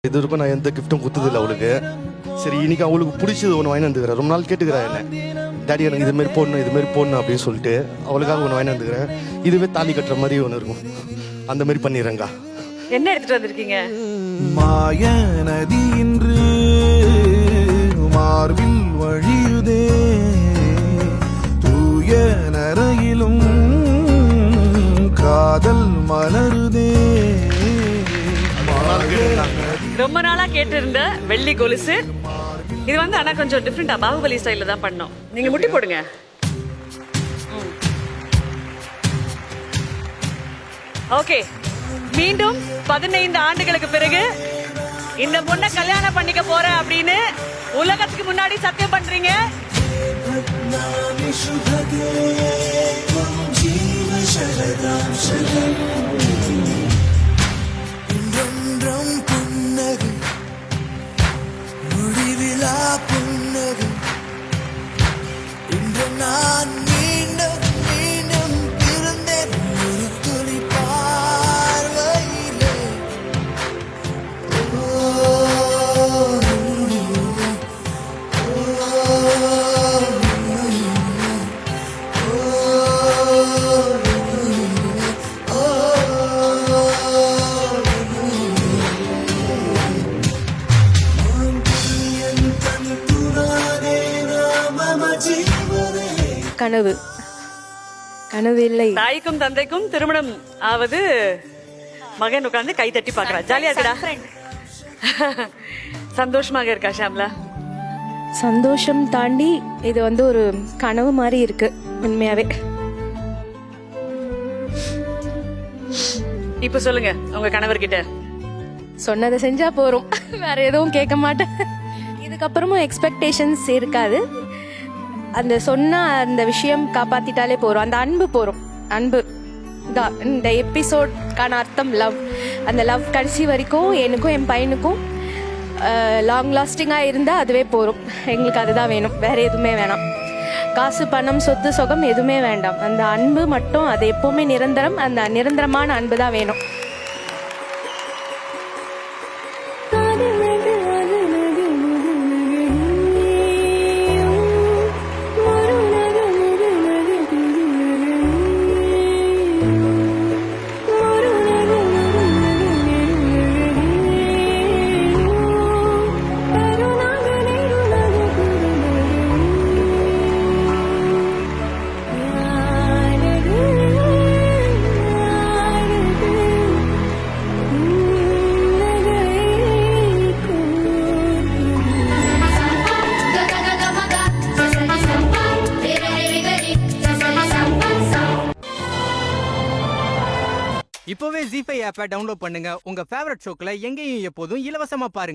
இது வரைக்கும் நான் எந்த கிஃப்ட்டும் கொடுத்ததில்லை அவளுக்கு. சரி இன்னைக்கு அவளுக்கு பிடிச்சது ஒன்று வாங்கி வந்துக்கிறேன். ரொம்ப நாள் கேட்டுக்கிறேன் என்ன, டாடி எனக்கு இதுமாரி போடணும் அப்படின்னு சொல்லிட்டு அவளுக்காக ஒன்று வாங்கி வந்துக்கிறேன். இதுவே தாலி கட்டுற மாதிரி ஒன்று இருக்கும், அந்த மாதிரி பண்ணிடுறேங்கா. என்ன எடுத்துட்டு வந்திருக்கீங்க? மாய நதி இன்று மார்பில் வழியுதே, தூய நரையிலும் காதல் மலருதே. ரொம்ப நாளா கேட்டு இருந்த வெள்ளி கொலுசு இது வந்து ஆனா கொஞ்சம் டிஃப்ரெண்டா பாகுபலி ஸ்டைல்ல தான் பண்ணோம். நீங்க முட்டி போடுங்க. ஓகே, மீண்டும் 15 ஆண்டுகளுக்கு பிறகு இந்த பொண்ணை கல்யாணம் பண்ணிக்க போறேன் அப்படின்னு உலகத்துக்கு முன்னாடி சத்தியம் பண்றீங்க. முடிவிலா புன்னகை இன்று நான் மீண்டும் மீண்டும் பிறந்தேன் ஒரு துளி பார்வையிலே. கனவு கனவு இல்லை. தாய்க்கும் தந்தைக்கும் திருமணம் ஆவது மகன் உட்கார்ந்து கை தட்டி பாக்குறா. ஜாலியா இருக்கடா, சந்தோஷமாக இருக்கா ஷாம்லா? சந்தோஷம் தாண்டி இது வந்து ஒரு கனவு மாதிரி இருக்கு உண்மையாவே. இப்ப சொல்லுங்க உங்க கணவர்கிட்ட. சொன்னதை செஞ்சா போறோம், வேற எதுவும் கேட்க மாட்டேன். இதுக்கப்புறமும் எக்ஸ்பெக்டேஷன்ஸ் இருக்காது. அந்த சொன்ன அந்த விஷயம் காப்பாத்திட்டாலே போறோம். அந்த அன்பு போறோம், அன்பு தான் இந்த எபிசோட்கான அர்த்தம். லவ், அந்த லவ் கடைசி வரைக்கும் எனக்கும் என் பையனுக்கும் லாங் லாஸ்டிங்காக இருந்தால் அதுவே போகிறோம். எங்களுக்கு அதுதான் வேணும், வேற எதுவுமே வேணாம். காசு பணம் சொத்து சுகம் எதுவுமே வேண்டாம். அந்த அன்பு மட்டும், அது எப்போவுமே நிரந்தரம். அந்த நிரந்தரமான அன்பு தான் வேணும். இப்போவே ZEE5 ஆப்பை டவுன்லோட் பண்ணுங்க. உங்க ஃபேவரட் ஷோக்களை எங்கேயும் எப்போதும் இலவசமா பாருங்க.